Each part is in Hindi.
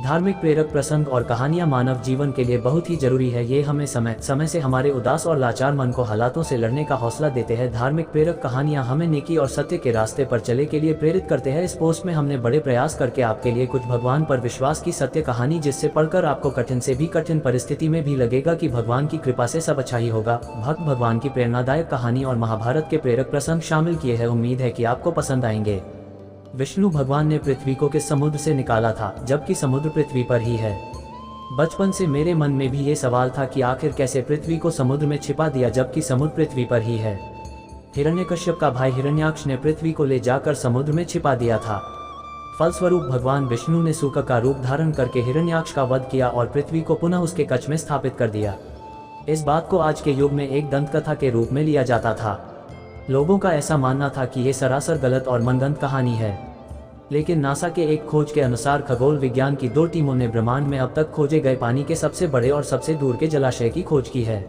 धार्मिक प्रेरक प्रसंग और कहानियां मानव जीवन के लिए बहुत ही जरूरी है। ये हमें समय समय से हमारे उदास और लाचार मन को हालातों से लड़ने का हौसला देते हैं। धार्मिक प्रेरक कहानियां हमें नेकी और सत्य के रास्ते पर चले के लिए प्रेरित करते हैं। इस पोस्ट में हमने बड़े प्रयास करके आपके लिए कुछ भगवान पर विश्वास की सत्य कहानी, जिससे पढ़कर आपको कठिन से भी कठिन परिस्थिति में भी लगेगा कि भगवान की कृपा से सब अच्छा ही होगा। भक्त भगवान की प्रेरणादायक कहानी और महाभारत के प्रेरक प्रसंग शामिल किए हैं। उम्मीद है कि आपको पसंद आएंगे। विष्णु भगवान ने पृथ्वी को किस समुद्र से निकाला था, जबकि समुद्र पृथ्वी पर ही है। बचपन से मेरे मन में भी ये सवाल था कि आखिर कैसे पृथ्वी को समुद्र में छिपा दिया, जबकि समुद्र पृथ्वी पर ही है। हिरण्यकश्यप का भाई हिरण्याक्ष ने पृथ्वी को ले जाकर समुद्र में छिपा दिया था। फलस्वरूप भगवान विष्णु ने सूकर का रूप धारण करके हिरण्याक्ष का वध किया और पृथ्वी को पुनः उसके कक्ष में स्थापित कर दिया। इस बात को आज के युग में एक दंतकथा के रूप में लिया जाता था। लोगों का ऐसा मानना था कि ये सरासर गलत और मनगढ़ंत कहानी है, लेकिन नासा के एक खोज के अनुसार खगोल विज्ञान की 2 टीमों ने ब्रह्मांड में अब तक खोजे गए पानी के सबसे बड़े और सबसे दूर के जलाशय की खोज की है।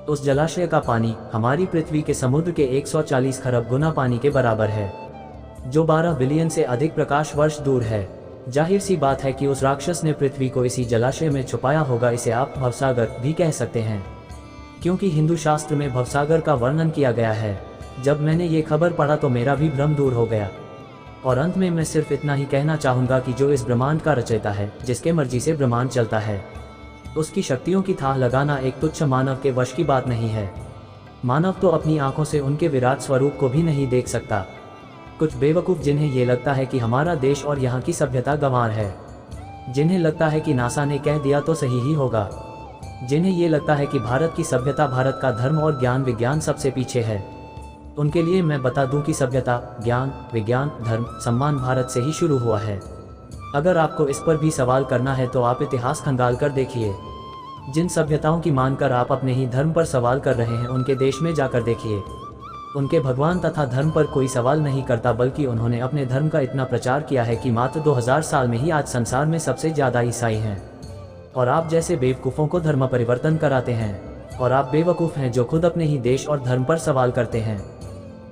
उस जलाशय का पानी हमारी पृथ्वी के समुद्र के 140 खरब गुना पानी के बराबर है, जो 12 बिलियन से अधिक प्रकाश वर्ष दूर है। जाहिर सी बात है कि उस राक्षस ने पृथ्वी को इसी जलाशय में छुपाया होगा। इसे आप भवसागर भी कह सकते हैं, क्योंकि हिंदू शास्त्र में भवसागर का वर्णन किया गया है। जब मैंने ये खबर पढ़ा तो मेरा भी भ्रम दूर हो गया। और अंत में मैं सिर्फ इतना ही कहना चाहूँगा कि जो इस ब्रह्मांड का रचयिता है, जिसके मर्जी से ब्रह्मांड चलता है, उसकी शक्तियों की थाह लगाना एक तुच्छ मानव के वश की बात नहीं है। मानव तो अपनी आंखों से उनके विराट स्वरूप को भी नहीं देख सकता। कुछ बेवकूफ़ जिन्हें ये लगता है कि हमारा देश और यहाँ की सभ्यता गंवार है, जिन्हें लगता है कि नासा ने कह दिया तो सही ही होगा, जिन्हें ये लगता है कि भारत की सभ्यता, भारत का धर्म और ज्ञान विज्ञान सबसे पीछे है, उनके लिए मैं बता दूं कि सभ्यता, ज्ञान, विज्ञान, धर्म, सम्मान भारत से ही शुरू हुआ है। अगर आपको इस पर भी सवाल करना है तो आप इतिहास खंगाल कर देखिए। जिन सभ्यताओं की मानकर आप अपने ही धर्म पर सवाल कर रहे हैं, उनके देश में जाकर देखिए। उनके भगवान तथा धर्म पर कोई सवाल नहीं करता, बल्कि उन्होंने अपने धर्म का इतना प्रचार किया है कि मात्र 2000 साल में ही आज संसार में सबसे ज़्यादा ईसाई हैं। और आप जैसे बेवकूफ़ों को धर्म परिवर्तन कराते हैं। और आप बेवकूफ़ हैं जो खुद अपने ही देश और धर्म पर सवाल करते हैं।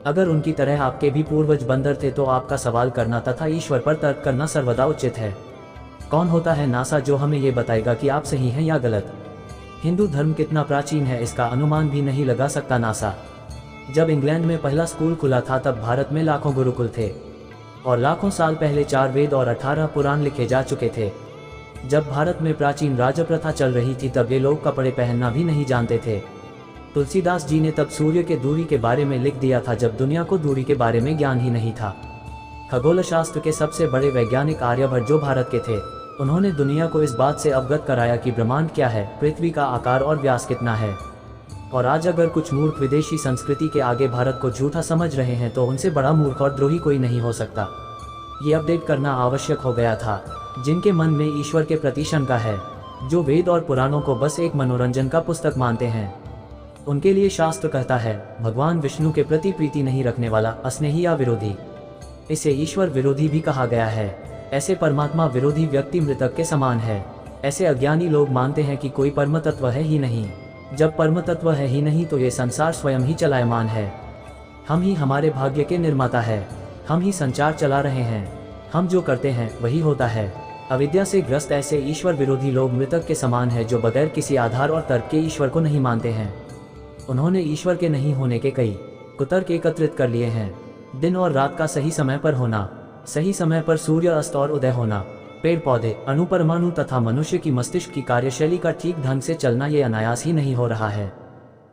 अगर उनकी तरह आपके भी पूर्वज बंदर थे तो आपका सवाल करना तथा ईश्वर पर तर्क करना सर्वदा उचित है। कौन होता है नासा जो हमें ये बताएगा कि आप सही हैं या गलत? हिंदू धर्म कितना प्राचीन है, इसका अनुमान भी नहीं लगा सकता नासा। जब इंग्लैंड में पहला स्कूल खुला था तब भारत में लाखों गुरुकुल थे, और लाखों साल पहले 4 वेद और 18 पुराण लिखे जा चुके थे। जब भारत में प्राचीन राजप्रथा चल रही थी तब ये लोग कपड़े पहनना भी नहीं जानते थे। तुलसीदास जी ने तब सूर्य के दूरी के बारे में लिख दिया था, जब दुनिया को दूरी के बारे में ज्ञान ही नहीं था। खगोल शास्त्र के सबसे बड़े वैज्ञानिक आर्यभट्ट जो भारत के थे, उन्होंने दुनिया को इस बात से अवगत कराया कि ब्रह्मांड क्या है, पृथ्वी का आकार और व्यास कितना है। और आज अगर कुछ मूर्ख विदेशी संस्कृति के आगे भारत को झूठा समझ रहे हैं तो उनसे बड़ा मूर्ख और द्रोही कोई नहीं हो सकता। ये अपडेट करना आवश्यक हो गया था। जिनके मन में ईश्वर के प्रति शंका है, जो वेद और पुराणों को बस एक मनोरंजन का पुस्तक मानते हैं, उनके लिए शास्त्र कहता है भगवान विष्णु के प्रति प्रीति नहीं रखने वाला अस्नेही या विरोधी। इसे ईश्वर विरोधी भी कहा गया है। ऐसे परमात्मा विरोधी व्यक्ति मृतक के समान है। ऐसे अज्ञानी लोग मानते हैं कि कोई परम तत्व है ही नहीं। जब परम तत्व है ही नहीं तो ये संसार स्वयं ही चलायमान है। हम ही हमारे भाग्य के निर्माता है। हम ही संचार चला रहे हैं। हम जो करते हैं वही होता है। अविद्या से ग्रस्त ऐसे ईश्वर विरोधी लोग मृतक के समान है, जो बगैर किसी आधार और तर्क के ईश्वर को नहीं मानते हैं। उन्होंने ईश्वर के नहीं होने के कई कुतर्क एकत्रित कर लिए हैं। दिन और रात का सही समय पर होना, सही समय पर सूर्य अस्त और उदय होना, पेड़ पौधे, अणु परमाणु तथा मनुष्य की मस्तिष्क की कार्यशैली का ठीक ढंग से चलना, ये अनायास ही नहीं हो रहा है।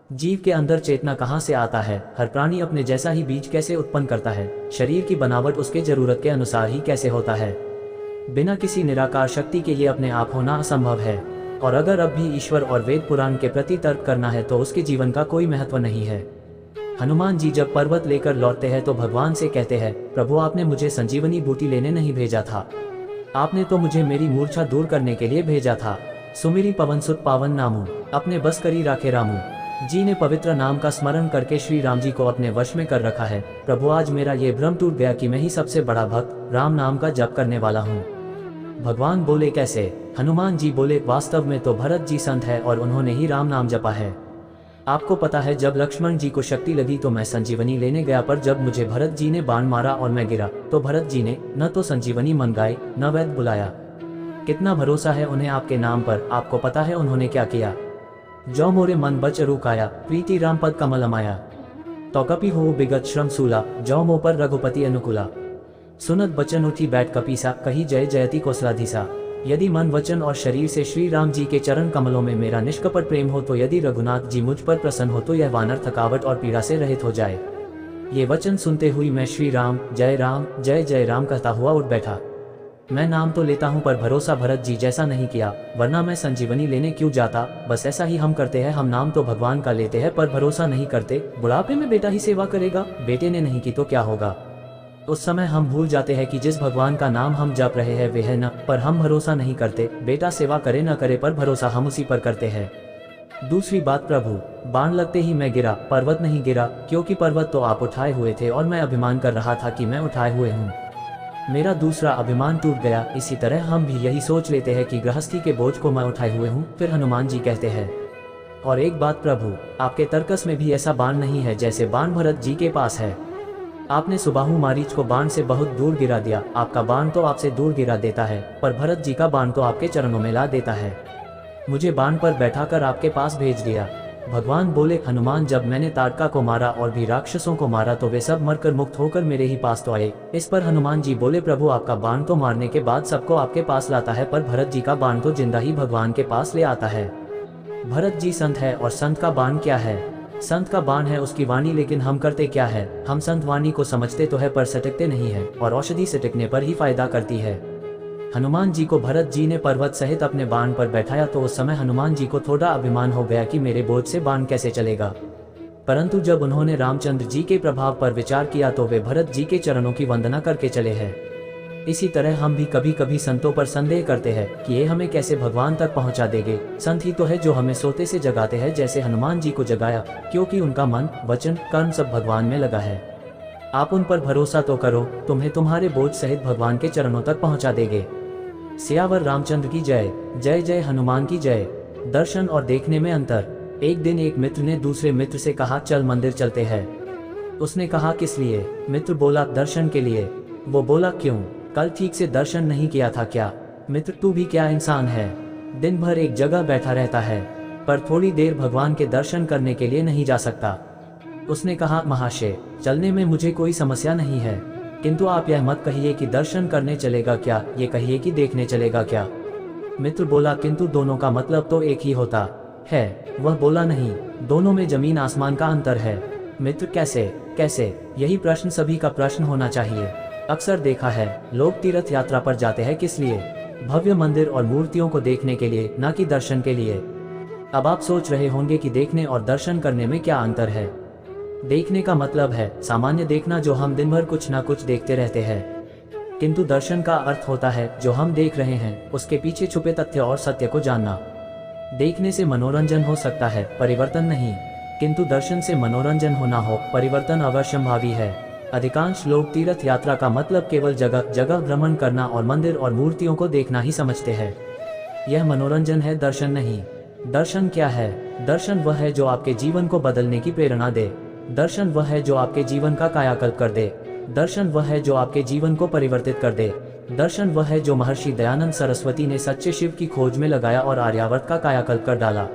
जीव के अंदर चेतना कहाँ से आता है? हर प्राणी अपने जैसा ही बीज कैसे उत्पन्न करता है? शरीर की बनावट उसके जरूरत के अनुसार ही कैसे होता है? बिना किसी निराकार शक्ति के ये अपने आप होना असंभव है। और अगर अब भी ईश्वर और वेद पुराण के प्रति तर्क करना है तो उसके जीवन का कोई महत्व नहीं है। हनुमान जी जब पर्वत लेकर लौटते हैं तो भगवान से कहते हैं, प्रभु आपने मुझे संजीवनी बूटी लेने नहीं भेजा था, आपने तो मुझे मेरी मूर्छा दूर करने के लिए भेजा था। सुमिरी पवन सुत पावन नामू, अपने बस करी राखे रामू। जी ने पवित्र नाम का स्मरण करके श्री राम जी को अपने वश में कर रखा है। प्रभु आज मेरा ये भ्रम टूट गया कि मैं ही सबसे बड़ा भक्त राम नाम का जप करने वाला हूँ। भगवान बोले कैसे? हनुमान जी बोले वास्तव में तो भरत जी संत है और उन्होंने ही राम नाम जपा है। आपको पता है जब लक्ष्मण जी को शक्ति लगी तो मैं संजीवनी लेने गया, पर जब मुझे भरत जी ने बाण मारा और मैं गिरा तो भरत जी ने न तो संजीवनी मंगाई न वैद्य बुलाया। कितना भरोसा है उन्हें आपके नाम पर, आपको पता है उन्होंने क्या किया। जो मोरे मन बच रुकाया, प्रीति राम पद कमल अमाया। तो कपि हो बिगत श्रम सूला, जो मो पर रघुपति अनुकूला। सुनत बचन उठी बैठ कपीसा, कही जय जयति कौशलाधीसा। यदि मन वचन और शरीर से श्री राम जी के चरण कमलों में मेरा निष्कपट प्रेम हो, तो यदि रघुनाथ जी मुझ पर प्रसन्न हो, तो यह वानर थकावट और पीड़ा से रहित हो जाए। ये वचन सुनते हुई मैं श्री राम जय जय राम कहता हुआ उठ बैठा। मैं नाम तो लेता हूँ पर भरोसा भरत जी जैसा नहीं किया, वरना मैं संजीवनी लेने क्यों जाता। बस ऐसा ही हम करते हैं, हम नाम तो भगवान का लेते हैं पर भरोसा नहीं करते। बुढ़ापे में बेटा ही सेवा करेगा, बेटे ने नहीं की तो क्या होगा। उस समय हम भूल जाते हैं कि जिस भगवान का नाम हम जप रहे हैं वे है न, पर हम भरोसा नहीं करते। बेटा सेवा करे न करे पर भरोसा हम उसी पर करते हैं। दूसरी बात, प्रभु बाण लगते ही मैं गिरा, पर्वत नहीं गिरा, क्योंकि पर्वत तो आप उठाए हुए थे और मैं अभिमान कर रहा था कि मैं उठाए हुए हूँ। मेरा दूसरा अभिमान टूट गया। इसी तरह हम भी यही सोच लेते हैं कि गृहस्थी के बोझ को मैं उठाए हुए हूँ। फिर हनुमान जी कहते हैं, और एक बात प्रभु, आपके तर्कस में भी ऐसा बाण नहीं है जैसे बाण भरत जी के पास है। आपने सुबाहु मारीच को बाण से बहुत दूर गिरा दिया। आपका बाण तो आपसे दूर गिरा देता है, पर भरत जी का बाण तो आपके चरणों में ला देता है। मुझे बाण पर बैठाकर आपके पास भेज दिया। भगवान बोले, हनुमान जब मैंने ताड़का को मारा और भी राक्षसों को मारा तो वे सब मरकर मुक्त होकर मेरे ही पास तो आए। इस पर हनुमान जी बोले, प्रभु आपका बाण तो मारने के बाद सबको आपके पास लाता है, पर भरत जी का बाण तो जिंदा ही भगवान के पास ले आता है। भरत जी संत है और संत का बाण क्या है? संत का बाण है उसकी वाणी, लेकिन हम करते क्या है? हम संत वाणी को समझते तो है पर सटकते नहीं है, और औषधि सटकने पर ही फायदा करती है। हनुमान जी को भरत जी ने पर्वत सहित अपने बाण पर बैठाया तो उस समय हनुमान जी को थोड़ा अभिमान हो गया कि मेरे बोझ से बाण कैसे चलेगा। परंतु जब उन्होंने रामचंद्र जी के प्रभाव पर विचार किया तो वे भरत जी के चरणों की वंदना करके चले हैं। इसी तरह हम भी कभी कभी संतों पर संदेह करते हैं कि ये हमें कैसे भगवान तक पहुंचा देंगे। संत ही तो है जो हमें सोते से जगाते हैं, जैसे हनुमान जी को जगाया, क्योंकि उनका मन वचन कर्म सब भगवान में लगा है। आप उन पर भरोसा तो करो, तुम्हें तुम्हारे बोझ सहित भगवान के चरणों तक पहुंचा देंगे। सियावर रामचंद्र की जय, जय जय हनुमान की जय। दर्शन और देखने में अंतर। एक दिन एक मित्र ने दूसरे मित्र से कहा, चल मंदिर चलते हैं। उसने कहा, किस लिए? मित्र बोला, दर्शन के लिए। वो बोला, क्यों? कल ठीक से दर्शन नहीं किया था क्या? मित्र, तू भी क्या इंसान है, दिन भर एक जगह बैठा रहता है, पर थोड़ी देर भगवान के दर्शन करने के लिए नहीं जा सकता। उसने कहा, महाशय चलने में मुझे कोई समस्या नहीं है, किंतु आप यह मत कहिए कि दर्शन करने चलेगा क्या, ये कहिए कि देखने चलेगा क्या। मित्र बोला, किंतु दोनों का मतलब तो एक ही होता है। वह बोला, नहीं, दोनों में जमीन आसमान का अंतर है। मित्र, कैसे कैसे? यही प्रश्न सभी का प्रश्न होना चाहिए। अक्सर देखा है लोग तीर्थ यात्रा पर जाते हैं किस लिए? भव्य मंदिर और मूर्तियों को देखने के लिए, न कि दर्शन के लिए। अब आप सोच रहे होंगे कि देखने और दर्शन करने में क्या अंतर है। देखने का मतलब है सामान्य देखना, जो हम दिन भर कुछ ना कुछ देखते रहते हैं, किंतु दर्शन का अर्थ होता है जो हम देख रहे हैं उसके पीछे छुपे तथ्य और सत्य को जानना। देखने से मनोरंजन हो सकता है, परिवर्तन नहीं, किंतु दर्शन से मनोरंजन होना हो, परिवर्तन अवश्यंभावी है। अधिकांश लोग तीर्थ यात्रा का मतलब केवल जगह जगह भ्रमण करना और मंदिर और मूर्तियों को देखना ही समझते हैं। यह मनोरंजन है, दर्शन नहीं। दर्शन क्या है? दर्शन वह है जो आपके जीवन को बदलने की प्रेरणा दे। दर्शन वह है जो आपके जीवन का कायाकल्प कर दे। दर्शन वह है जो आपके जीवन को परिवर्तित कर दे। दर्शन वह है जो महर्षि दयानंद सरस्वती ने सच्चे शिव की खोज में लगाया और आर्यावर्त का कायाकल्प कर डाला।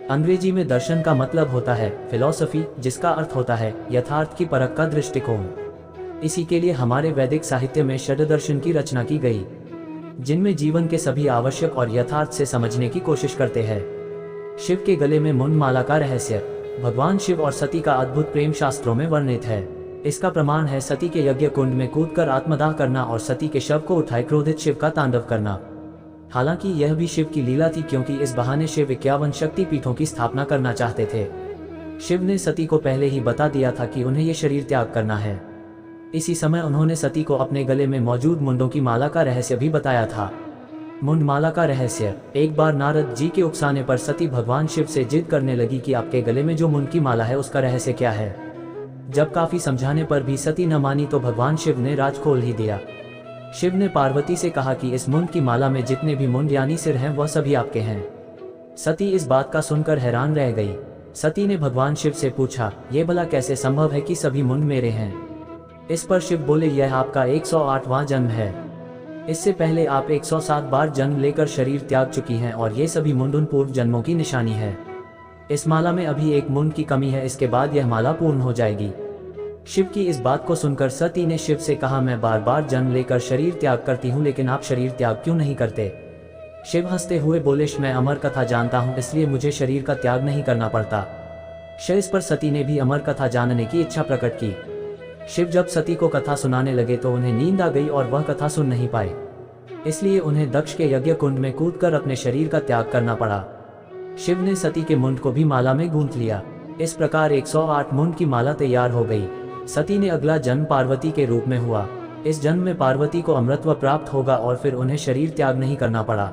अंग्रेजी में दर्शन का मतलब होता है फिलॉसफी, जिसका अर्थ होता है यथार्थ की परख का दृष्टिकोण। इसी के लिए हमारे वैदिक साहित्य में षड्दर्शन की रचना की गई, जिनमें जीवन के सभी आवश्यक और यथार्थ से समझने की कोशिश करते हैं। शिव के गले में मुंड माला का रहस्य। भगवान शिव और सती का अद्भुत प्रेम शास्त्रों में वर्णित है। इसका प्रमाण है सती के यज्ञ कुंड में कूदकर आत्मदाह करना और सती के शव को उठाए क्रोधित शिव का तांडव करना। हालांकि यह भी शिव की लीला थी, क्योंकि इस बहाने शिव 51 शक्ति पीठों की स्थापना करना चाहते थे। शिव ने सती को पहले ही बता दिया था कि उन्हें यह शरीर त्याग करना है। इसी समय उन्होंने सती को अपने गले में मौजूद मुंडों की माला का रहस्य भी बताया था। मुंड माला का रहस्य। एक बार नारद जी के उकसाने पर सती भगवान शिव से जिद करने लगी कि आपके गले में जो मुंड की माला है उसका रहस्य क्या है। जब काफी समझाने पर भी सती न मानी तो भगवान शिव ने राज खोल ही दिया। शिव ने पार्वती से कहा कि इस मुंड की माला में जितने भी मुंड यानी सिर हैं वह सभी आपके हैं। सती इस बात का सुनकर हैरान रह गई। सती ने भगवान शिव से पूछा, ये भला कैसे संभव है कि सभी मुंड मेरे हैं? इस पर शिव बोले, यह आपका 108वां जन्म है। इससे पहले आप 107 बार जन्म लेकर शरीर त्याग चुकी हैं और ये सभी मुंड उन पूर्व जन्मों की निशानी है। इस माला में अभी एक मुंड की कमी है, इसके बाद यह माला पूर्ण हो जाएगी। शिव की इस बात को सुनकर सती ने शिव से कहा, मैं बार बार जन्म लेकर शरीर त्याग करती हूँ, लेकिन आप शरीर त्याग क्यों नहीं करते? शिव हंसते हुए बोले, मैं अमर कथा जानता हूँ, इसलिए मुझे शरीर का त्याग नहीं करना पड़ता। इस पर सती ने भी अमर कथा जानने की इच्छा प्रकट की। शिव जब सती को कथा सुनाने लगे तो उन्हें नींद आ गई और वह कथा सुन नहीं पाए, इसलिए उन्हें दक्ष के यज्ञ कुंड में कूदकर अपने शरीर का त्याग करना पड़ा। शिव ने सती के मुंड को भी माला में गूंथ लिया। इस प्रकार 108 मुंड की माला तैयार हो गई। सती ने अगला जन्म पार्वती के रूप में हुआ। इस जन्म में पार्वती को अमृतत्व प्राप्त होगा और फिर उन्हें शरीर त्याग नहीं करना पड़ा।